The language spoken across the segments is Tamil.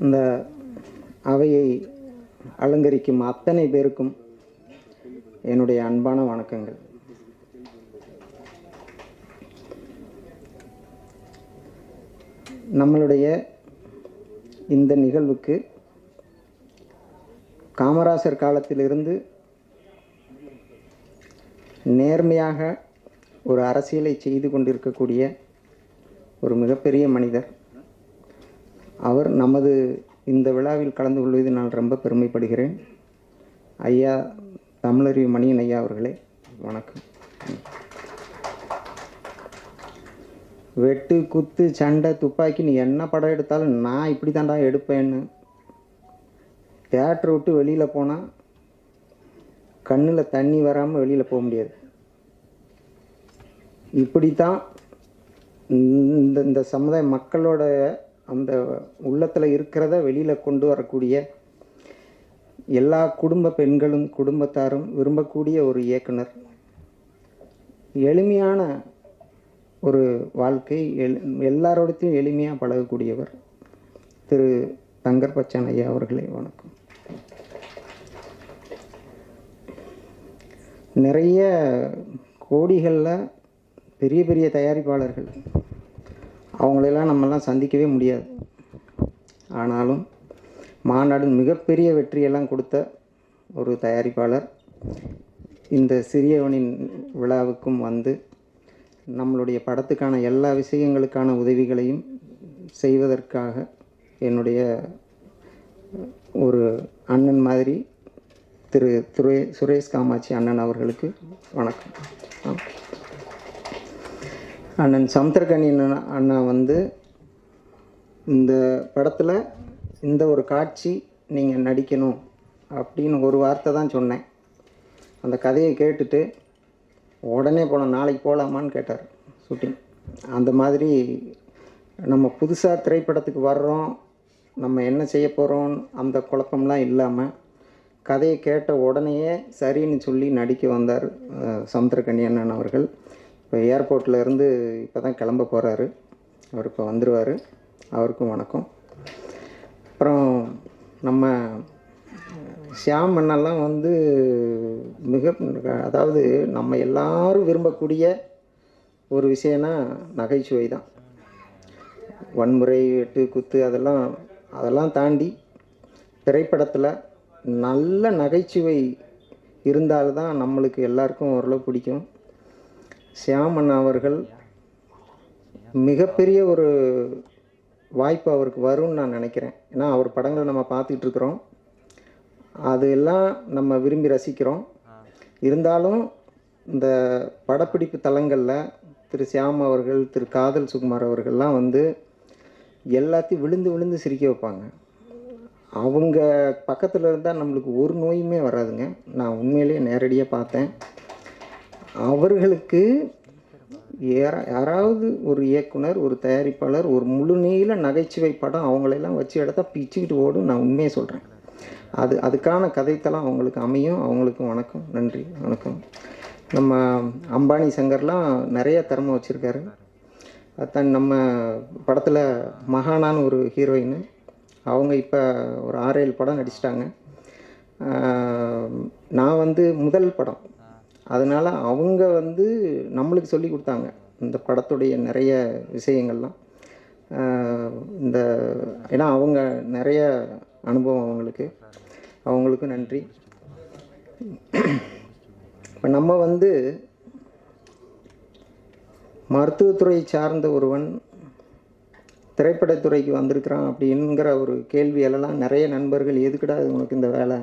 இந்த அவையை அலங்கரிக்கும் அத்தனை பேருக்கும் என்னுடைய அன்பான வணக்கங்கள். நம்மளுடைய இந்த நிகழ்வுக்கு காமராசர் காலத்திலிருந்து நேர்மையாக ஒரு அரசியலை செய்து கொண்டிருக்கக்கூடிய ஒரு மிகப்பெரிய மனிதர். அவர் நமது இந்த விழாவில் கலந்து கொள்வதில் நான் ரொம்ப பெருமைப்படுகிறேன். ஐயா தமிழறிவு மணியன் ஐயா அவர்களே வணக்கம். வெட்டு குத்து சண்டை துப்பாக்கி நீ என்ன படம் எடுத்தாலும் நான் இப்படி தாண்டா எடுப்பேன்னு தியேட்டரை விட்டு வெளியில் போனால் கண்ணில் தண்ணி வராமல் வெளியில் போக முடியாது. இப்படித்தான் இந்த சமுதாய மக்களோட அந்த உள்ளத்தில் இருக்கிறத வெளியில் கொண்டு வரக்கூடிய எல்லா குடும்ப பெண்களும் குடும்பத்தாரும் விரும்பக்கூடிய ஒரு இயக்குனர். எளிமையான ஒரு வாழ்க்கை, எல்லாரோடத்தையும் எளிமையாக பழகக்கூடியவர் திரு தங்கர் பச்சான் ஐயா அவர்களே வணக்கம். நிறைய கோடிகளில் பெரிய பெரிய தயாரிப்பாளர்கள், அவங்களெல்லாம் நம்மெல்லாம் சந்திக்கவே முடியாது. ஆனாலும் மாநாடு மிகப்பெரிய வெற்றியெல்லாம் கொடுத்த ஒரு தயாரிப்பாளர் இந்த சிறியவனின் விழாவுக்கும் வந்து நம்மளுடைய படத்துக்கான எல்லா விஷயங்களுக்கான உதவிகளையும் செய்வதற்காக என்னுடைய ஒரு அண்ணன் மாதிரி திரு சுரேஷ் காமாட்சி அண்ணன் அவர்களுக்கு வணக்கம். அண்ணன் சமுத்திரக்கனி அண்ணா வந்து இந்த படத்தில் இந்த ஒரு காட்சி நீங்கள் நடிக்கணும் அப்படின்னு ஒரு வார்த்தை தான் சொன்னேன். அந்த கதையை கேட்டுட்டு உடனே போனோம், நாளைக்கு போகலாமான்னு கேட்டார் ஷூட்டிங். அந்த மாதிரி நம்ம புதுசாக திரைப்படத்துக்கு வர்றோம், நம்ம என்ன செய்ய போகிறோம் அந்த குழப்பம்லாம் இல்லாமல் கதையை கேட்ட உடனேயே சரின்னு சொல்லி நடிக்க வந்தார் சமுத்திரக்கனி அண்ணன் அவர்கள். இப்போ ஏர்போர்ட்டில் இருந்து இப்போ தான் கிளம்ப போகிறாரு. அவர் இப்போ வந்துடுவார். அவருக்கும் வணக்கம். அப்புறம் நம்ம ஷியாம் அண்ணெல்லாம் வந்து அதாவது நம்ம எல்லாரும் விரும்பக்கூடிய ஒரு விஷயம்னா நகைச்சுவை தான். வன்முறை, வெட்டு குத்து அதெல்லாம் தாண்டி திரைப்படத்தில் நல்ல நகைச்சுவை இருந்தால்தான் நம்மளுக்கு எல்லாருக்கும் ஓரளவு பிடிக்கும். ஷியாம் அண்ணா அவர்கள் மிகப்பெரிய ஒரு வாய்ப்பு அவருக்கு வரும்னு நான் நினைக்கிறேன். ஏன்னா அவர் படங்களை நம்ம பார்த்துட்ருக்குறோம், அது எல்லாம் நம்ம விரும்பி ரசிக்கிறோம். இருந்தாலும் இந்த படப்பிடிப்பு தளங்களில் திரு ஷியாம் அவர்கள், திரு காதல் சுகுமார் அவர்கள்லாம் வந்து எல்லாத்தையும் விழுந்து விழுந்து சிரிக்க வைப்பாங்க. அவங்க பக்கத்தில் இருந்தால் நம்மளுக்கு ஒரு நோயுமே வராதுங்க. நான் உண்மையிலேயே நேரடியாக பார்த்தேன். அவர்களுக்கு யாராவது ஒரு இயக்குனர், ஒரு தயாரிப்பாளர் ஒரு முழு நீள நகைச்சுவை படம் அவங்களெல்லாம் வச்சு எடுத்தா பிச்சுக்கிட்டு ஓடும். நான் உண்மையை சொல்கிறேன். அதுக்கான கதைத்தெல்லாம் அவங்களுக்கு அமையும். அவங்களுக்கும் வணக்கம், நன்றி, வணக்கம். நம்ம அம்பானி சங்கர்லாம் நிறைய திறமை வச்சுருக்காரு. அதுதான் நம்ம படத்தில் மகானான்னு ஒரு ஹீரோயின், அவங்க இப்போ ஒரு 6-7 படம் நடிச்சிட்டாங்க. நான் வந்து முதல் படம், அதனால் அவங்க வந்து நம்மளுக்கு சொல்லி கொடுத்தாங்க இந்த படத்துடைய நிறைய விஷயங்கள்லாம். ஏன்னா அவங்க நிறைய அனுபவம் அவங்களுக்கு நன்றி. இப்போ நம்ம வந்து மருத்துவத்துறை சார்ந்த ஒருவன் திரைப்படத்துறைக்கு வந்திருக்கிறான் அப்படிங்கிற ஒரு கேள்வியெல்லாம் நிறைய நண்பர்கள், எதுக்குடா உனக்கு இந்த வேலை,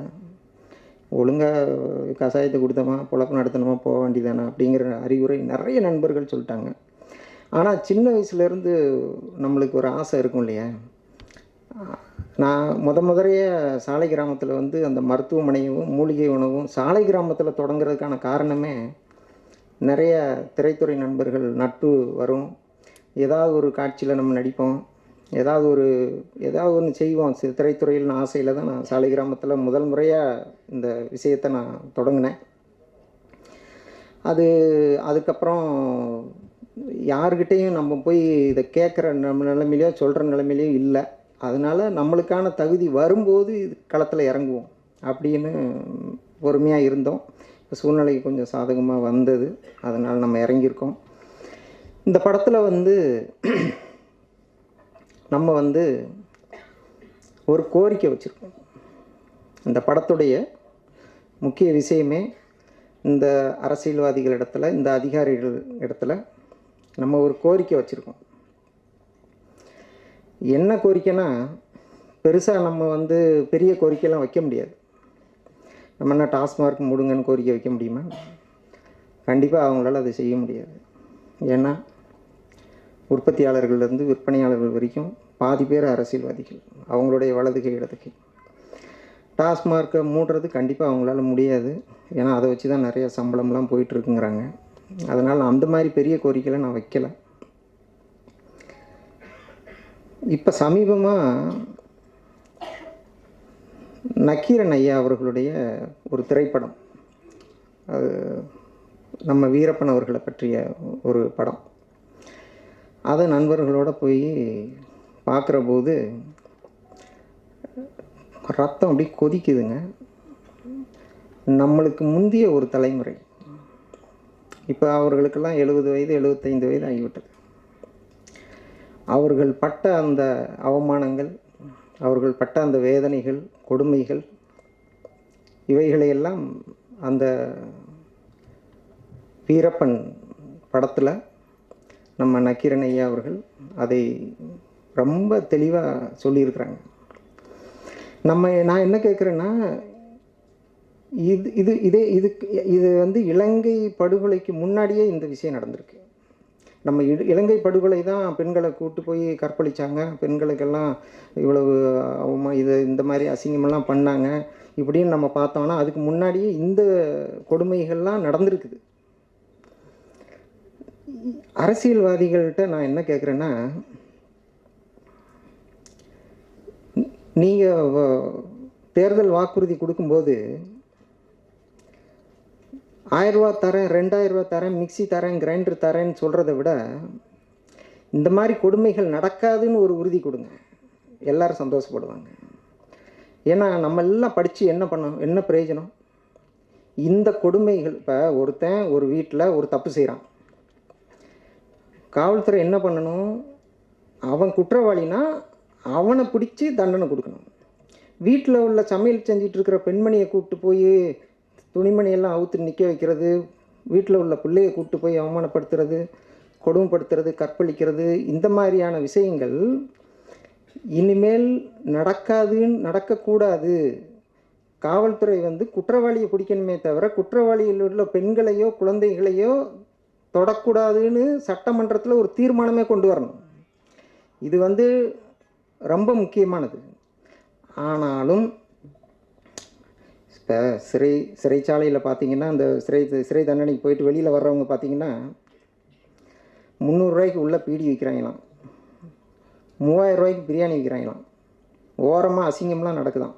ஒழுங்காக கஷாயத்தை கொடுத்தோமா பொழப்பு நடத்தணுமா போக வேண்டியதானே அப்படிங்கிற அறிவுரை நிறைய நண்பர்கள் சொல்லிட்டாங்க. ஆனால் சின்ன வயசுலேருந்து நம்மளுக்கு ஒரு ஆசை இருக்கும் இல்லையா. நான் முதலையே சாலை கிராமத்தில் வந்து அந்த மருத்துவமனையும் மூலிகை உணவும் சாலை கிராமத்தில் தொடங்குறதுக்கான காரணமே நிறைய திரைத்துறை நண்பர்கள் நட்பு வரும். ஏதாவது ஒரு காட்சியில் நம்ம நடிப்போம், ஏதாவது ஒன்று செய்வோம் திரைத்துறையில் ஆசையில் தான் நான் சாலை கிராமத்தில் முதல் முறையாக இந்த விஷயத்தை நான் தொடங்கினேன். அதுக்கப்புறம் யாருக்கிட்டேயும் நம்ம போய் இதை கேட்குற நம்ம நிலைமையிலையோ சொல்கிற நிலைமையிலையோ இல்லை. அதனால் நம்மளுக்கான தகுதி வரும்போது இது களத்தில் இறங்குவோம் அப்படின்னு பொறுமையாக இருந்தோம். இப்போ சூழ்நிலை கொஞ்சம் சாதகமாக வந்தது, அதனால் நம்ம இறங்கியிருக்கோம். இந்த படத்தில் வந்து நம்ம வந்து ஒரு கோரிக்கை வச்சுருக்கோம். இந்த படத்துடைய முக்கிய விஷயமே இந்த அரசியல்வாதிகள் இடத்துல, இந்த அதிகாரிகள் இடத்துல நம்ம ஒரு கோரிக்கை வச்சுருக்கோம். என்ன கோரிக்கைன்னா, பெருசாக நம்ம வந்து பெரிய கோரிக்கையெல்லாம் வைக்க முடியாது. நம்ம என்ன டாஸ்மார்க் மூடுங்கன்னு கோரிக்கை வைக்க முடியுமா? கண்டிப்பாக அவங்களால அதை செய்ய முடியாது. ஏன்னா உற்பத்தியாளர்கள்லேருந்து விற்பனையாளர்கள் வரைக்கும் பாதி பேர் அரசியல்வாதிகள், அவங்களுடைய வலதுகை இடதுகை. டாஸ்மார்க்கை மூடுறது கண்டிப்பாக அவங்களால முடியாது. ஏன்னா அதை வச்சு தான் நிறைய சம்பளம்லாம் போயிட்டுருக்குங்கிறாங்க. அதனால் அந்த மாதிரி பெரிய கோரிக்கையில் நான் வைக்கலை. இப்போ சமீபமாக நக்கீரன் ஐயா அவர்களுடைய ஒரு திரைப்படம், அது நம்ம வீரப்பன் அவர்களை பற்றிய ஒரு படம், அதை நண்பர்களோடு போய் பார்க்குற போது ரத்தம் அப்படி கொதிக்குதுங்க. நம்மளுக்கு முந்திய ஒரு தலைமுறை, இப்போ அவர்களுக்கெல்லாம் 70 வயது 75 வயது ஆகிவிட்டது. அவர்கள் பட்ட அந்த அவமானங்கள், அவர்கள் பட்ட அந்த வேதனைகள், கொடுமைகள், இவைகளையெல்லாம் அந்த வீரப்பன் படத்தில் நம்ம நக்கீரன் ஐயா அவர்கள் அதை ரொம்ப தெளிவாக சொல்லியிருக்கிறாங்க. நான் என்ன கேட்குறேன்னா, இது வந்து இலங்கை படுகொலைக்கு முன்னாடியே இந்த விஷயம் நடந்திருக்கு. நம்ம இலங்கை படுகொலை தான் பெண்களை கூட்டு போய் கற்பழித்தாங்க, பெண்களுக்கெல்லாம் இவ்வளவு இந்த மாதிரி அசிங்கமெல்லாம் பண்ணாங்க இப்படின்னு நம்ம பார்த்தோன்னா, அதுக்கு முன்னாடியே இந்த கொடுமைகள்லாம் நடந்திருக்குது. அரசியல்வாதிகள்கிட்ட நான் என்ன கேட்குறேன்னா, நீங்கள் தேர்தல் வாக்குறுதி கொடுக்கும்போது 1000 ரூபா தரேன், 2000 ரூபா தரேன், மிக்சி தரேன், கிரைண்டர் தரேன்னு சொல்கிறத விட இந்த மாதிரி கொடுமைகள் நடக்காதுன்னு ஒரு உறுதி கொடுங்க, எல்லோரும் சந்தோஷப்படுவாங்க. ஏன்னா நம்ம எல்லாம் படித்து என்ன பண்ணணும், என்ன பிரயோஜனம்? இந்த கொடுமைகள், இப்போ ஒருத்தன் ஒரு வீட்டில் ஒரு தப்பு செய்கிறான், காவல்துறை என்ன பண்ணணும்? அவன் குற்றவாளினா அவனை பிடிச்சி தண்டனை கொடுக்கணும். வீட்டில் உள்ள சமையல் செஞ்சிட்டு இருக்கிற பெண்மணியை கூப்பிட்டு போய் துணிமணியெல்லாம் அவுத்து நிற்க வைக்கிறது, வீட்டில் உள்ள பிள்ளையை கூப்பிட்டு போய் அவமானப்படுத்துறது, கொடுமைப்படுத்துறது, கற்பழிக்கிறது, இந்த மாதிரியான விஷயங்கள் இனிமேல் நடக்கக்கூடாது. காவல்துறை வந்து குற்றவாளியை பிடிக்கணுமே தவிர குற்றவாளியில் உள்ள பெண்களையோ குழந்தைகளையோ தொடக்கூடாதுன்னு சட்டமன்றத்தில் ஒரு தீர்மானமே கொண்டு வரணும். இது வந்து ரொம்ப முக்கியமானது. ஆனாலும் இப்போ சிறைச்சாலையில் பார்த்திங்கன்னா, அந்த சிறை தண்டனைக்கு போயிட்டு வெளியில் வர்றவங்க பார்த்திங்கன்னா 300 ரூபாய்க்கு உள்ளே பீடி விற்கிறாங்களாம், 3000 ரூபாய்க்கு பிரியாணி விற்கிறாங்களாம், ஓரமாக அசிங்கம்லாம் நடக்குதாம்.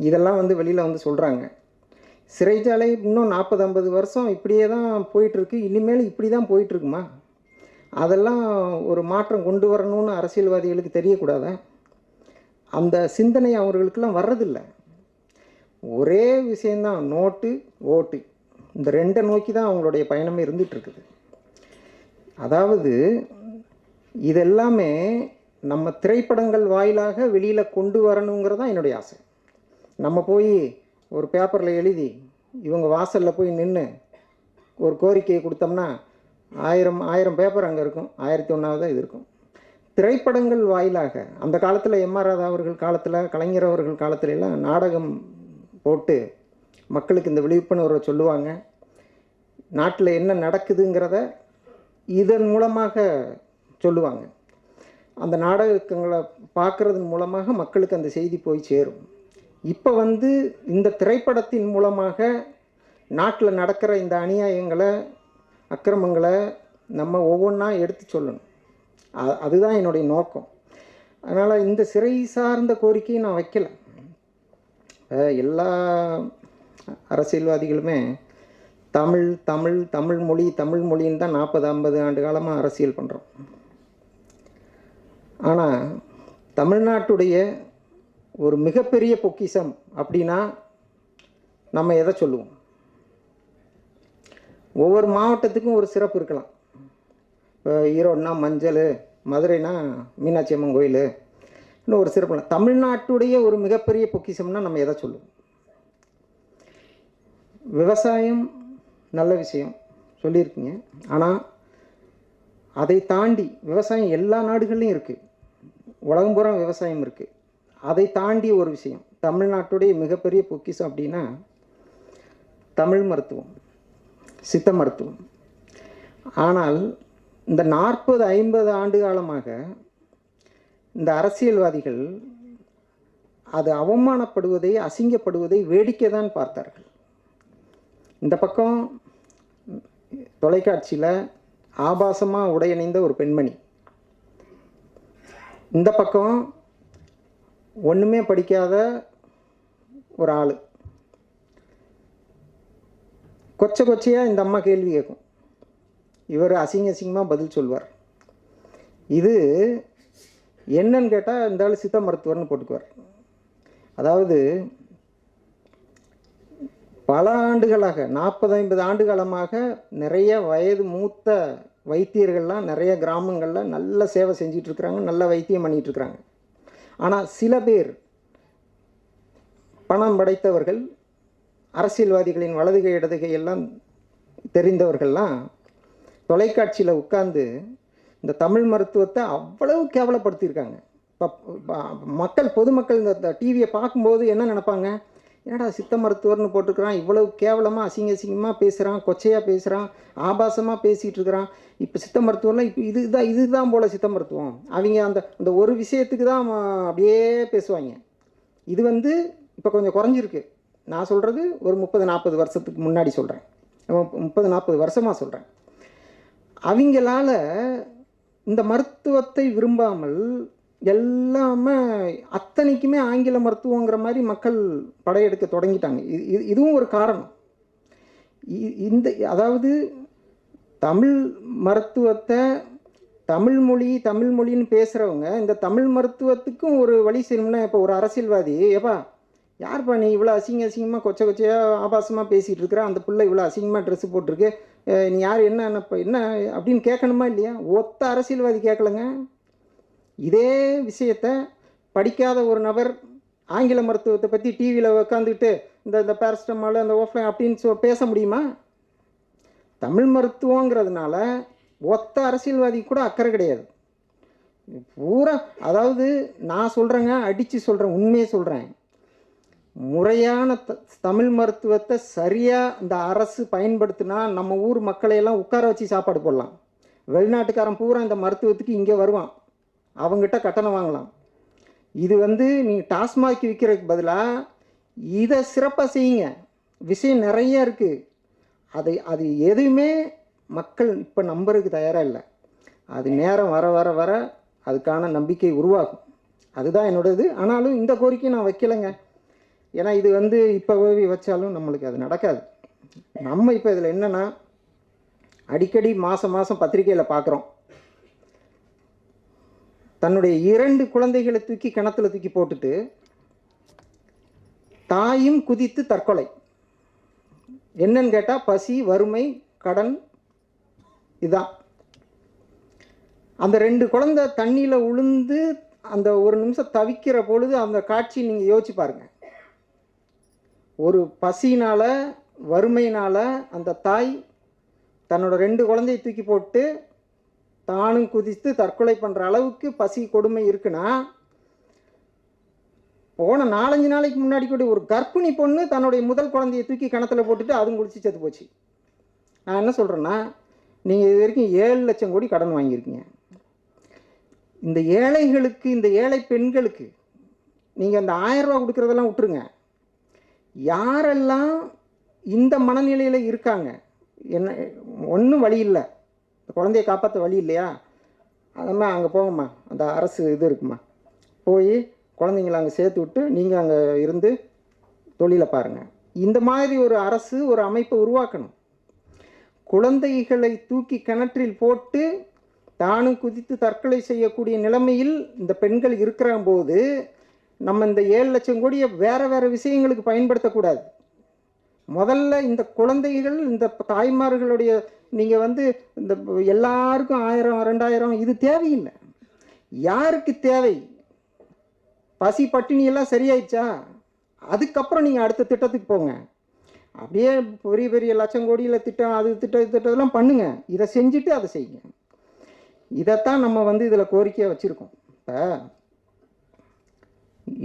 இதெல்லாம் வந்து வெளியில் வந்து சொல்கிறாங்க. சிறைச்சாலை இன்னும் 40-50 வருஷம் இப்படியே தான் போயிட்டுருக்கு, இனிமேல் இப்படி தான் போயிட்டுருக்குமா? அதெல்லாம் ஒரு மாற்றம் கொண்டு வரணும்னு அரசியல்வாதிகளுக்கு தெரியக்கூடாதா? அந்த சிந்தனை அவர்களுக்கெல்லாம் வர்றதில்லை. ஒரே விஷயந்தான், நோட்டு ஓட்டு, இந்த ரெண்டை நோக்கி தான் அவங்களுடைய பயணமே இருந்துகிட்ருக்குது. அதாவது இதெல்லாமே நம்ம திரைப்படங்கள் வாயிலாக வெளியில் கொண்டு வரணுங்கிறதான் என்னுடைய ஆசை. நம்ம போய் ஒரு பேப்பரில் எழுதி இவங்க வாசலில் போய் நின்று ஒரு கோரிக்கையை கொடுத்தோம்னா 1000 பேப்பர் அங்கே இருக்கும், 1001வது இது இருக்கும். திரைப்படங்கள் வாயிலாக அந்த காலத்தில் எம்.ஆர். ராதா அவர்கள் காலத்தில், கலைஞர் அவர்கள் காலத்துலலாம் நாடகம் போட்டு மக்களுக்கு இந்த விழிப்புணர்வை சொல்லுவாங்க. நாட்டில் என்ன நடக்குதுங்கிறத இதன் மூலமாக சொல்லுவாங்க. அந்த நாடகங்களை பார்க்குறதன் மூலமாக மக்களுக்கு அந்த செய்தி போய் சேரும். இப்போ வந்து இந்த திரைப்படத்தின் மூலமாக நாட்டில் நடக்கிற இந்த அநியாயங்களை, அக்கிரமங்களை நம்ம ஒவ்வொன்றா எடுத்து சொல்லணும். அதுதான் என்னுடைய நோக்கம். அதனால் இந்த சிறை சார்ந்த கோரிக்கையை நான் வைக்கலை. எல்லா அரசியல்வாதிகளுமே தமிழ் மொழின்னு தான் 40-50 ஆண்டு காலமாக அரசியல் பண்ணுறோம். ஆனால் தமிழ்நாட்டுடைய ஒரு மிகப்பெரிய பொக்கிஷம் அப்படின்னா நம்ம எதை சொல்லுவோம்? ஒவ்வொரு மாவட்டத்துக்கும் ஒரு சிறப்பு இருக்கலாம். இப்போ ஈரோடுனா மஞ்சள், மதுரைனா மீனாட்சி அம்மன் கோயில், இன்னும் ஒரு சிறப்பு. தமிழ்நாட்டுடைய ஒரு மிகப்பெரிய பொக்கிஷம்னா நம்ம எதை சொல்லுவோம்? விவசாயம் நல்ல விஷயம் சொல்லியிருக்கீங்க. ஆனால் அதை தாண்டி விவசாயம் எல்லா நாடுகள்லையும் இருக்குது, உலகம் பூரா விவசாயம் இருக்குது. அதை தாண்டி ஒரு விஷயம் தமிழ்நாட்டுடைய மிகப்பெரிய பொக்கிஷம் அப்படின்னா தமிழ் மருத்துவம், சித்த மருத்துவம். ஆனால் இந்த 40-50 ஆண்டு காலமாக இந்த அரசியல்வாதிகள் அது அவமானப்படுவதை, அசிங்கப்படுவதை வேடிக்கை தான் பார்த்தார்கள். இந்த பக்கம் தொலைக்காட்சியில் ஆபாசமாக உடையணிந்த ஒரு பெண்மணி, இந்த பக்கம் ஒன்றுமே படிக்காத ஒரு ஆள். கொச்சையாக இந்த அம்மா கேள்வி கேட்கும், இவர் அசிங்கமாக பதில் சொல்வார். இது என்னன்னு கேட்டால் இந்த ஆள் சித்த மருத்துவர்னு போட்டுக்குவார். அதாவது பல ஆண்டுகளாக 40-50 ஆண்டு காலமாக நிறைய வயது மூத்த வைத்தியர்கள்லாம் நிறைய கிராமங்களில் நல்ல சேவை செஞ்சிட்ருக்குறாங்க, நல்ல வைத்தியம் பண்ணிகிட்ருக்குறாங்க. ஆனால் சில பேர் பணம் படைத்தவர்கள், அரசியல்வாதிகளின் வலதுகை இடதுகை எல்லாம் தெரிந்தவர்கள்லாம் தொலைக்காட்சியில் உட்கார்ந்து இந்த தமிழ் மருத்துவத்தை அவ்வளவு கேவலப்படுத்தியிருக்காங்க. இப்போ மக்கள், பொதுமக்கள் இந்த டிவியை பார்க்கும்போது என்ன நினைப்பாங்க? என்னடா சித்த மருத்துவர்னு போட்டுருக்குறான், இவ்வளவு கேவலமாக அசிங்கமாக பேசுகிறான், கொச்சையாக பேசுகிறான், ஆபாசமாக பேசிகிட்டு இருக்கிறான். இப்போ சித்த மருத்துவம்லாம் இப்போ இதுதான் போல் சித்த மருத்துவம். அவங்க அந்த ஒரு விஷயத்துக்கு தான் அப்படியே பேசுவாங்க. இது இப்போ கொஞ்சம் குறைஞ்சிருக்கு. நான் சொல்கிறது ஒரு 30-40 வருஷத்துக்கு முன்னாடி சொல்கிறேன், 30-40 வருஷமாக சொல்கிறேன். அவங்களால இந்த மருத்துவத்தை விரும்பாமல் எல்லாமே அத்தனைக்குமே ஆங்கில மருத்துவங்கிற மாதிரி மக்கள் படையெடுக்க தொடங்கிட்டாங்க. இதுவும் ஒரு காரணம். அதாவது தமிழ் மருத்துவத்தை, தமிழ் மொழின்னு பேசுகிறவங்க இந்த தமிழ் மருத்துவத்துக்கும் ஒரு வழி செய்யணும்னா, இப்போ ஒரு அரசியல்வாதி, ஏப்பா யார்ப்பா நீ இவ்வளோ அசிங்கமாக கொச்சையாக ஆபாசமாக பேசிகிட்டு இருக்கிற, அந்த பிள்ளை இவ்வளோ அசிங்கமாக ட்ரெஸ்ஸு போட்டிருக்கு, நீ யார், என்ன அப்படின்னு கேட்கணுமா இல்லையா? ஒத்த அரசியல்வாதி கேட்கலங்க. இதே விஷயத்தை படிக்காத ஒரு நபர் ஆங்கில மருத்துவத்தை பற்றி டிவியில் உட்காந்துக்கிட்டு இந்த பேரஸ்டமால், அந்த ஓஃப்லைன் அப்படின்னு பேச முடியுமா? தமிழ் மருத்துவங்கிறதுனால ஒத்த அரசியல்வாதி கூட அக்கறை கிடையாது. பூரா, அதாவது நான் சொல்கிறேங்க, அடித்து சொல்கிறேன், உண்மையை சொல்கிறேன். முறையான தமிழ் மருத்துவத்தை சரியாக இந்த அரசு பயன்படுத்தினா நம்ம ஊர் மக்களையெல்லாம் உட்கார வச்சு சாப்பாடு போடலாம். வெளிநாட்டுக்காரன் பூரா இந்த மருத்துவத்துக்கு இங்கே வருவான், அவங்ககிட்ட கட்டணம் வாங்கலாம். இது நீங்கள் டாஸ்மாக் விற்கிறதுக்கு பதிலாக இதை சிறப்பாக செய்யுங்க. விஷயம் நிறைய இருக்குது. அது எதுவுமே மக்கள் இப்போ நம்புறதுக்கு தயாராக இல்லை. அது நேரம் வர வர வர அதுக்கான நம்பிக்கை உருவாகும். அதுதான் என்னோடது. ஆனாலும் இந்த கோரிக்கையை நான் வைக்கலைங்க. ஏன்னா இது இப்போ வச்சாலும் நம்மளுக்கு அது நடக்காது. நம்ம இப்போ இதில் என்னென்னா, அடிக்கடி மாதம் பத்திரிக்கையில் பார்க்குறோம், தன்னுடைய 2 குழந்தைகளை தூக்கி கிணத்துல தூக்கி போட்டுட்டு தாயும் குதித்து தற்கொலை. என்னன்னு கேட்டால் பசி, வறுமை, கடன். இதுதான். அந்த 2 குழந்தை தண்ணியில் உளுந்து அந்த ஒரு நிமிஷம் தவிக்கிற பொழுது அந்த காட்சி நீங்கள் யோசிச்சு பாருங்கள். ஒரு பசினால், வறுமையினால் அந்த தாய் தன்னோட 2 குழந்தையை தூக்கி போட்டு தானும் குதித்து தற்கொலை பண்ணுற அளவுக்கு பசி கொடுமை இருக்குன்னா, போன 4-5 நாளைக்கு முன்னாடி கூட ஒரு கர்ப்பிணி பொண்ணு தன்னுடைய முதல் குழந்தையை தூக்கி கிணத்துல போட்டுட்டு அதுவும் குடிச்சு செத்து போச்சு. நான் என்ன சொல்கிறேன்னா, நீங்கள் இது வரைக்கும் 7 லட்சம் கோடி கடன் வாங்கியிருக்கீங்க. இந்த ஏழைகளுக்கு, இந்த ஏழை பெண்களுக்கு நீங்கள் அந்த 1000 ரூபா கொடுக்குறதெல்லாம் விட்டுருங்க. யாரெல்லாம் இந்த மனநிலையில் இருக்காங்க, என்ன ஒன்றும் வழி இல்லை, குழந்தைய காப்பாற்ற வழி இல்லையா, அதம்மா அங்கே போங்கம்மா, அந்த அரசு இது இருக்குமா, போய் குழந்தைங்கள அங்கே சேர்த்து விட்டு நீங்கள் அங்கே இருந்து தொழிலை பாருங்கள். இந்த மாதிரி ஒரு அரசு, ஒரு அமைப்பை உருவாக்கணும். குழந்தைகளை தூக்கி கிணற்றில் போட்டு தானும் குதித்து தற்கொலை செய்யக்கூடிய நிலைமையில் இந்த பெண்கள் இருக்கிற போது நம்ம இந்த 7,00,000 கோடியை வேறு வேறு விஷயங்களுக்கு பயன்படுத்தக்கூடாது. முதல்ல இந்த குழந்தைகள், இந்த தாய்மார்களுடைய, நீங்கள் வந்து இந்த எல்லாருக்கும் 1000 2000 இது தேவையில்லை. யாருக்கு தேவை? பசி பட்டினியெல்லாம் சரியாயிடுச்சா? அதுக்கப்புறம் நீங்கள் அடுத்த திட்டத்துக்கு போங்க. அப்படியே பெரிய பெரிய லட்சம் கோடியில் திட்டம், அது திட்டத்தெல்லாம் பண்ணுங்கள். இதை செஞ்சுட்டு அதை செய்யுங்க. இதைத்தான் நம்ம வந்து இதில் கோரிக்கையாக வச்சுருக்கோம். இப்போ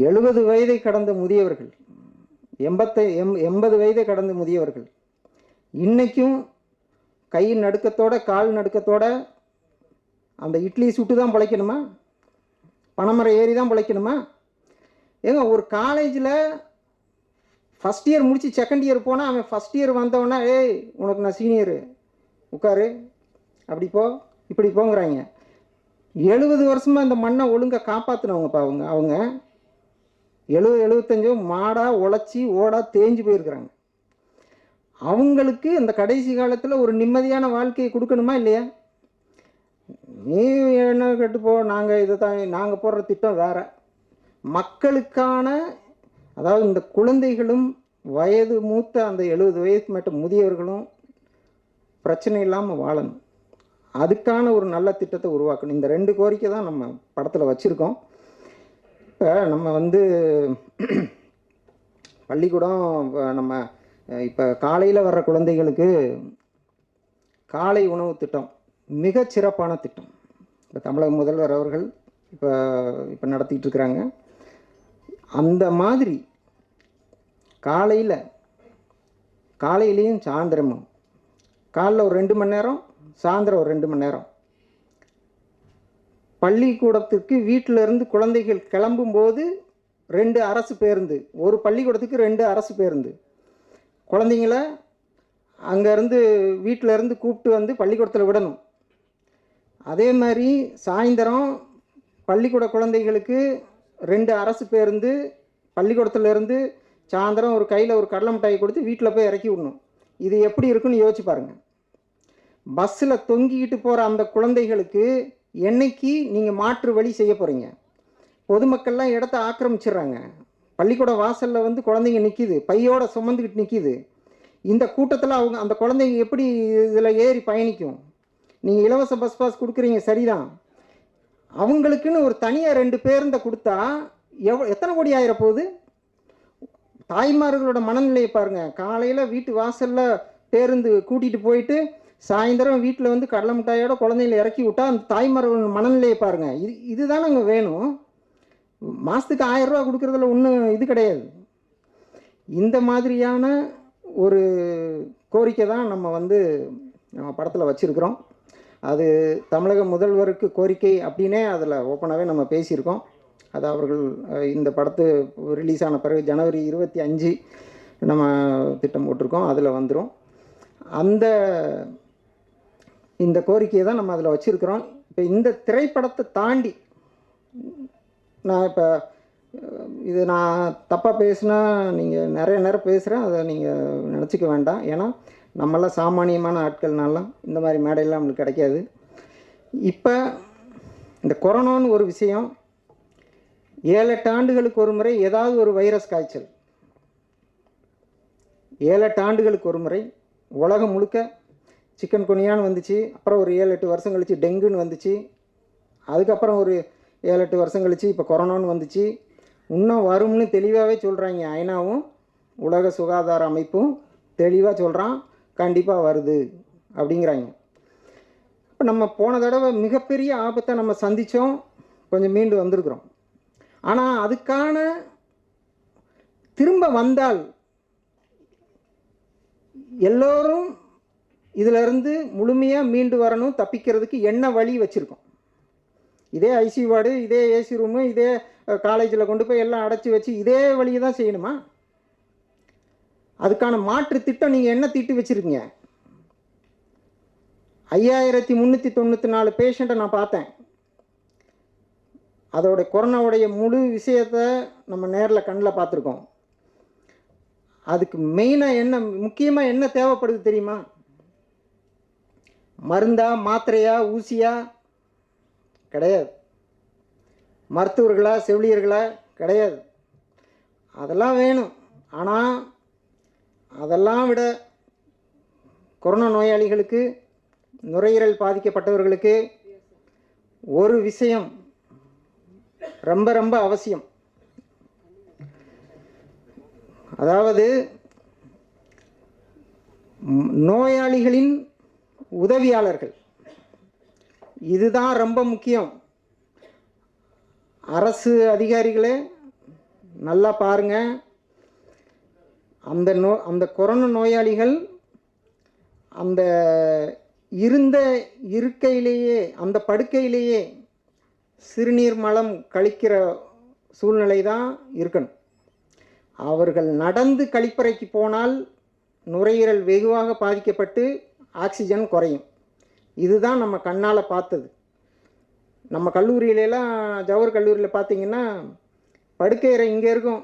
70 வயதை கடந்த முதியவர்கள், 80 வயதை கடந்த முதியவர்கள் இன்றைக்கும் கை நடுக்கத்தோட, கால் நடுக்கத்தோட அந்த இட்லி சுட்டு தான் பிழைக்கணுமா? பனைமரம் ஏறி தான் பிழைக்கணுமா? ஏங்க, ஒரு காலேஜில் ஃபஸ்ட் இயர் முடித்து செகண்ட் இயர் போனால் அவன் ஃபஸ்ட் இயர் வந்தவொடனே, ஏய் உனக்கு நான் சீனியரு, உட்காரு, அப்படி போ, இப்படி போங்கிறாங்க. 70 வருஷமாக இந்த மண்ணை ஒழுங்காக காப்பாற்றினவங்கப்பா அவங்க 70 75 மாடாக உழைச்சி ஓடா தேஞ்சு போயிருக்கிறாங்க. அவங்களுக்கு இந்த கடைசி காலத்தில் ஒரு நிம்மதியான வாழ்க்கையை கொடுக்கணுமா இல்லையா? நீ என்ன கேட்டுப்போ, நாங்கள் இதை தான் நாங்கள் போடுற திட்டம் வேறு. மக்களுக்கான, அதாவது இந்த குழந்தைகளும் வயது மூத்த அந்த 70 வயதுக்கு மேட்ட முதியவர்களும் பிரச்சனை இல்லாமல் வாழணும். அதுக்கான ஒரு நல்ல திட்டத்தை உருவாக்கணும். இந்த 2 கோரிக்கை தான் நம்ம படத்தில் வச்சுருக்கோம். இப்போ நம்ம வந்து பள்ளிக்கூடம், நம்ம இப்போ காலையில் வர்ற குழந்தைகளுக்கு காலை உணவு திட்டம் மிகச் சிறப்பான திட்டம். இப்போ தமிழக முதல்வர் அவர்கள் இப்போ நடத்திட்டு இருக்கிறாங்க. அந்த மாதிரி காலையிலையும் சாயந்தரமும், காலைல ஒரு 2 மணி நேரம், சாயந்தரம் ஒரு 2 மணி நேரம், பள்ளிக்கூடத்துக்கு வீட்டிலேருந்து குழந்தைகள் கிளம்பும்போது 2 அரசு பேருந்து, ஒரு பள்ளிக்கூடத்துக்கு 2 அரசு பேருந்து, குழந்தைங்கள அங்கேருந்து வீட்டிலேருந்து கூப்பிட்டு வந்து பள்ளிக்கூடத்தில் விடணும். அதே மாதிரி சாயந்தரம் பள்ளிக்கூட குழந்தைகளுக்கு 2 அரசு பேருந்து, பள்ளிக்கூடத்துலேருந்து சாயந்தரம் ஒரு கையில் ஒரு கடலை மிட்டாய் கொடுத்து வீட்டில் போய் இறக்கி விடணும். இது எப்படி இருக்குன்னு யோசிச்சு பாருங்கள். பஸ்ஸில் தொங்கிக்கிட்டு போகிற அந்த குழந்தைகளுக்கு என்னைக்கு நீங்கள் மாற்று வழி செய்ய போகிறீங்க? பொதுமக்கள்லாம் இடத்த ஆக்கிரமிச்சிடுறாங்க. பள்ளிக்கூட வாசலில் வந்து குழந்தைங்க நிற்கிது, பையோட சுமந்துக்கிட்டு நிற்கிது. இந்த கூட்டத்தில் அவங்க அந்த குழந்தைங்க எப்படி இதில் ஏறி பயணிக்கும்? நீங்கள் இலவச பஸ் பாஸ் கொடுக்குறீங்க, சரிதான். அவங்களுக்குன்னு ஒரு தனியாக 2 பேருந்தை கொடுத்தா எத்தனை கோடி ஆயிரப்போகுது? தாய்மார்களோட மனநிலையை பாருங்கள். காலையில் வீட்டு வாசலில் பேருந்து கூட்டிகிட்டு போயிட்டு சாயந்தரம் வீட்டில் வந்து கடலை மிட்டாயோட குழந்தைகளை இறக்கி விட்டால் அந்த தாய்மார்களோட மனநிலையை பாருங்கள். இதுதான் நாங்கள் வேணும். மாதத்துக்கு 1000 ரூபா கொடுக்குறதுல ஒன்றும் இது கிடையாது. இந்த மாதிரியான ஒரு கோரிக்கை தான் நம்ம படத்தில் வச்சுருக்கிறோம். அது தமிழக முதல்வருக்கு கோரிக்கை அப்படின்னே அதில் ஓப்பனாகவே நம்ம பேசியிருக்கோம். அது அவர்கள் இந்த படத்து ரிலீஸ் ஆன பிறகு ஜனவரி 25 நம்ம திட்டம் போட்டிருக்கோம், அதில் வந்துடும். இந்த கோரிக்கையை தான் நம்ம அதில் வச்சுருக்கிறோம். இப்போ இந்த திரைப்படத்தை தாண்டி நான் இது நான் தப்பாக பேசுனா நீங்கள் நிறைய நேரம் பேசுகிறேன், அதை நீங்கள் நினச்சிக்க வேண்டாம். ஏன்னா நம்மளாம் சாமானியமான ஆட்கள்னாலாம் இந்த மாதிரி மேடையெல்லாம் நம்மளுக்கு கிடைக்காது. இப்போ இந்த கொரோனான்னு ஒரு விஷயம் 7-8 ஆண்டுகளுக்கு ஒரு முறை ஏதாவது ஒரு வைரஸ் காய்ச்சல், 7-8 ஆண்டுகளுக்கு ஒரு முறை உலகம் முழுக்க சிக்கன் குனியான்னு வந்துச்சு. அப்புறம் ஒரு 7-8 வருஷம் கழித்து டெங்குன்னு வந்துச்சு. அதுக்கப்புறம் ஒரு 7-8 வருஷம் கழித்து இப்போ கொரோனான்னு வந்துச்சு. இன்னும் வரும்னு தெளிவாகவே சொல்கிறாங்க. ஐநாவும் உலக சுகாதார அமைப்பும் தெளிவாக சொல்கிறான், கண்டிப்பாக வருது அப்படிங்கிறாங்க. இப்போ நம்ம போன தடவை மிகப்பெரிய ஆபத்தை நம்ம சந்தித்தோம், கொஞ்சம் மீண்டு வந்திருக்கிறோம். ஆனால் அதுக்கான திரும்ப வந்தால் எல்லோரும் இதிலிருந்து முழுமையாக மீண்டு வரணும். தப்பிக்கிறதுக்கு என்ன வழி வச்சுருக்கோம்? இதே ஐசியூ வார்டு, இதே ஏசி ரூமு, இதே காலேஜில் கொண்டு போய் எல்லாம் அடைச்சி வச்சு இதே வழியை தான் செய்யணுமா? அதுக்கான மாற்று திட்டம் நீங்கள் என்ன தீட்டு வச்சுருக்கீங்க? 5394 பேஷண்ட்டை நான் பார்த்தேன். அதோட கொரோனாவுடைய முழு விஷயத்தை நம்ம நேரில் கண்ணில் பார்த்துருக்கோம். அதுக்கு மெயினாக என்ன, முக்கியமாக என்ன தேவைப்படுது தெரியுமா? மருந்தா, மாத்திரையா, ஊசியா, கிடையாது. மருத்துவர்களா செவிலியர்களா கிடையாது. அதெல்லாம் வேணும். ஆனால் அதெல்லாம் விட கொரோனா நோயாளிகளுக்கு, நுரையீரல் பாதிக்கப்பட்டவர்களுக்கு ஒரு விஷயம் ரொம்ப ரொம்ப அவசியம். அதாவது நோயாளிகளின் உதவியாளர்கள், இதுதான் ரொம்ப முக்கியம். அரசு அதிகாரிகளே நல்லா பாருங்க, அந்த கொரோனா நோயாளிகள் அந்த இருந்த இருக்கையிலேயே, அந்த படுக்கையிலேயே சிறுநீர் மலம் கழிக்கிற சூழ்நிலை தான் இருக்கணும். அவர்கள் நடந்து கழிப்பறைக்கு போனால் நுரையீரல் வெகுவாக பாதிக்கப்பட்டு ஆக்சிஜன் குறையும். இதுதான் நம்ம கண்ணால் பார்த்தது. நம்ம கல்லூரியிலலாம், ஜவஹர் கல்லூரியில் பார்த்தீங்கன்னா படுக்கையறை இங்கே இருக்கும்,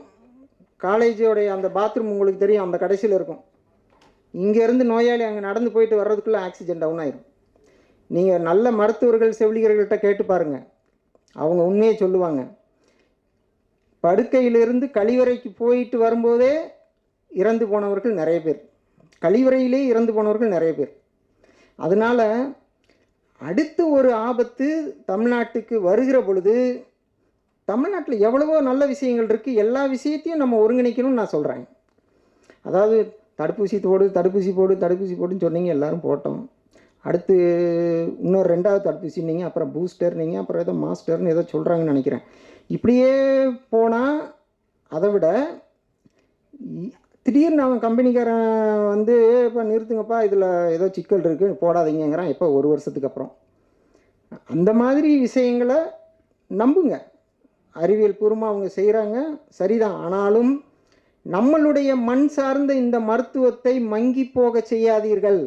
காலேஜோடைய அந்த பாத்ரூம் உங்களுக்கு தெரியும், அந்த கடைசியில் இருக்கும். இங்கேருந்து நோயாளி அங்கே நடந்து போயிட்டு வர்றதுக்குள்ளே ஆக்சிஜன் டவுன் ஆயிடும். நீங்கள் நல்ல மருத்துவர்கள் செவிலியர்கள்ட்ட கேட்டு பாருங்கள், அவங்க உண்மையை சொல்லுவாங்க. படுக்கையிலிருந்து கழிவறைக்கு போயிட்டு வரும்போதே இறந்து போனவர்கள் நிறைய பேர், கழிவறையிலே இறந்து போனவர்கள் நிறைய பேர். அதனால் அடுத்து ஒரு ஆபத்து தமிழ்நாட்டுக்கு வருகிற பொழுது, தமிழ்நாட்டில் எவ்வளவோ நல்ல விஷயங்கள் இருக்குது, எல்லா விஷயத்தையும் நம்ம ஒருங்கிணைக்கணும்னு நான் சொல்கிறேன். அதாவது தடுப்பூசி போடுன்னு சொன்னீங்க, எல்லோரும் போட்டோம். அடுத்து இன்னொரு 2வது தடுப்பூசி நீங்கள், அப்புறம் பூஸ்டர் நீங்கள், அப்புறம் ஏதோ மாஸ்டர்னு ஏதோ சொல்கிறாங்கன்னு நினைக்கிறேன். இப்படியே போனால் அதை விட திடீர்னு அவன் கம்பெனிக்காரன் வந்து இப்போ நிறுத்துங்கப்பா, இதில் ஏதோ சிக்கல் இருக்குது போடாதீங்கிறான். எப்போ? 1 வருஷத்துக்கு அப்புறம். அந்த மாதிரி விஷயங்களை நம்புங்க, அறிவியல் பூர்வமாக அவங்க செய்கிறாங்க, சரிதான். ஆனாலும் நம்மளுடைய மண் சார்ந்த இந்த மருத்துவத்தை மங்கி போக செய்யாதீர்கள்.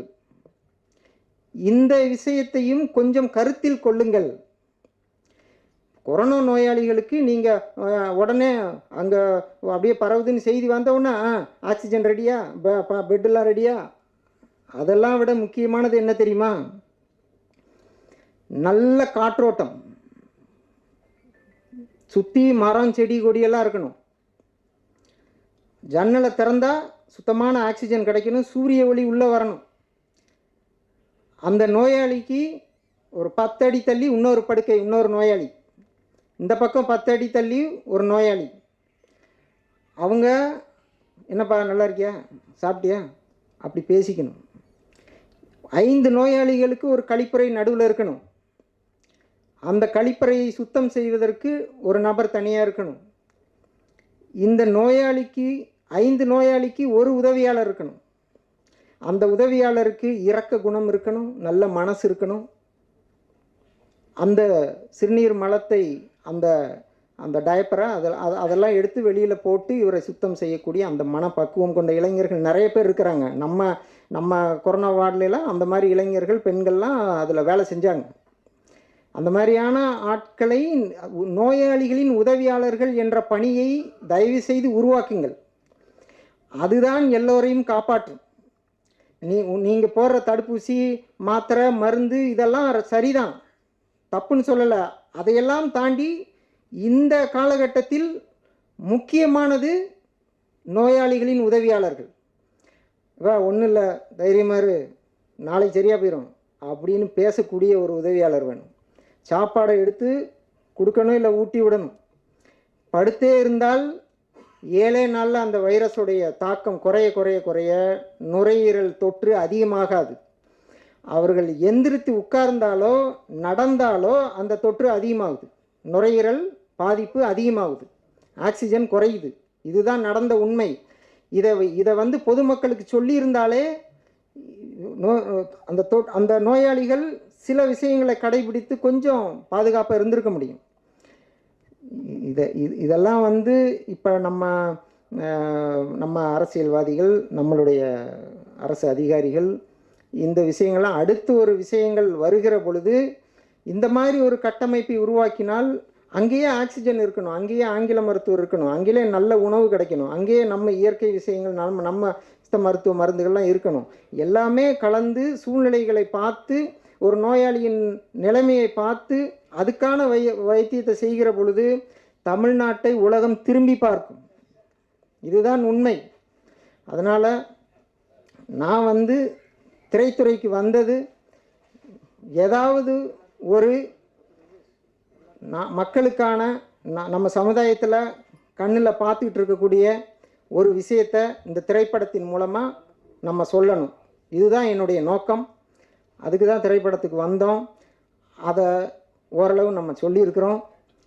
இந்த விஷயத்தையும் கொஞ்சம் கருத்தில் கொள்ளுங்கள். கொரோனா நோயாளிகளுக்கு நீங்கள் உடனே அங்கே அப்படியே பரவுதுன்னு செய்தி வந்தவுடனே ஆக்சிஜன் ரெடியா, பெட்டெல்லாம் ரெடியா? அதெல்லாம் விட முக்கியமானது என்ன தெரியுமா? நல்ல காற்றோட்டம், சுற்றி மரம் செடி கொடியெல்லாம் இருக்கணும். ஜன்னலை திறந்தால் சுத்தமான ஆக்சிஜன் கிடைக்கணும், சூரிய ஒளி உள்ளே வரணும். அந்த நோயாளிக்கு ஒரு 10 அடி தள்ளி இன்னொரு படுக்கை, இன்னொரு நோயாளி, இந்த பக்கம் 10 அடி தள்ளி ஒரு நோயாளி. அவங்க என்னப்பா நல்லா இருக்கியா, சாப்பிட்டியா, அப்படி பேசிக்கணும். 5 நோயாளிகளுக்கு ஒரு கழிப்பறை நடுவில் இருக்கணும். அந்த கழிப்பறையை சுத்தம் செய்வதற்கு ஒரு நபர் தனியாக இருக்கணும். இந்த நோயாளிக்கு 5 நோயாளிக்கு ஒரு உதவியாளர் இருக்கணும். அந்த உதவியாளருக்கு இரக்க குணம் இருக்கணும், நல்ல மனசு இருக்கணும். அந்த சிறுநீர் மலத்தை, அந்த அந்த டயப்பரை அதெல்லாம் எடுத்து வெளியில் போட்டு இவரை சுத்தம் செய்யக்கூடிய அந்த மனப்பக்குவம் கொண்ட இளைஞர்கள் நிறைய பேர் இருக்கிறாங்க. நம்ம கொரோனா வார்டிலலாம் அந்த மாதிரி இளைஞர்கள், பெண்கள்லாம் அதில் வேலை செஞ்சாங்க. அந்த மாதிரியான ஆட்களை, நோயாளிகளின் உதவியாளர்கள் என்ற பணியை தயவு செய்து உருவாக்குங்கள். அதுதான் எல்லோரையும் காப்பாற்றும். நீங்கள் போடுற தடுப்பூசி, மாத்திரை, மருந்து இதெல்லாம் சரிதான், தப்புன்னு சொல்லலை. அதையெல்லாம் தாண்டி இந்த காலகட்டத்தில் முக்கியமானது நோயாளிகளின் உதவியாளர்கள். ஒன்றும் இல்லை, தைரியமாக இரு, நாளைக்கு சரியாக போயிடும் அப்படின்னு பேசக்கூடிய ஒரு உதவியாளர் வேணும். சாப்பாடை எடுத்து கொடுக்கணும், இல்லை ஊட்டி விடணும். படுத்தே இருந்தால் 7 நாளில் அந்த வைரஸுடைய தாக்கம் குறைய குறைய குறைய நுரையீரல் தொற்று அதிகமாகாது. அவர்கள் எந்திரித்து உட்கார்ந்தாலோ நடந்தாலோ அந்த தொற்று அதிகமாகுது, நுரையீரல் பாதிப்பு அதிகமாகுது, ஆக்சிஜன் குறையுது. இதுதான் நடந்த உண்மை. இதை வந்து பொதுமக்களுக்கு சொல்லியிருந்தாலே அந்த நோயாளிகள் சில விஷயங்களை கடைபிடித்து கொஞ்சம் பாதுகாப்பாக இருந்திருக்க முடியும். இதெல்லாம் வந்து இப்போ நம்ம அரசியல்வாதிகள், நம்மளுடைய அரசு அதிகாரிகள் இந்த விஷயங்கள்லாம் அடுத்து ஒரு விஷயங்கள் வருகிற பொழுது இந்த மாதிரி ஒரு கட்டமைப்பை உருவாக்கினால் அங்கேயே ஆக்சிஜன் இருக்கணும், அங்கேயே ஆங்கில மருத்துவர் இருக்கணும், அங்கேயே நல்ல உணவு கிடைக்கணும், அங்கேயே நம்ம இயற்கை விஷயங்கள், நம்ம சித்த மருத்துவ மருந்துகள்லாம் இருக்கணும். எல்லாமே கலந்து சூழ்நிலைகளை பார்த்து, ஒரு நோயாளியின் நிலைமையை பார்த்து அதுக்கான வைத்தியத்தை செய்கிற பொழுது தமிழ்நாட்டை உலகம் திரும்பி பார்க்கும். இதுதான் உண்மை. அதனால் நான் வந்து திரைத்துறைக்கு வந்தது ஏதாவது ஒரு மக்களுக்கான நம்ம சமுதாயத்தில் கண்ணில் பார்த்துக்கிட்டு இருக்கக்கூடிய ஒரு விஷயத்தை இந்த திரைப்படத்தின் மூலமாக நம்ம சொல்லணும். இதுதான் என்னுடைய நோக்கம். அதுக்கு தான் திரைப்படத்துக்கு வந்தோம். அதை ஓரளவு நம்ம சொல்லியிருக்கிறோம்.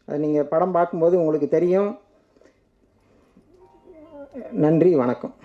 அதை நீங்கள் படம் பார்க்கும்போது உங்களுக்கு தெரியும். நன்றி, வணக்கம்.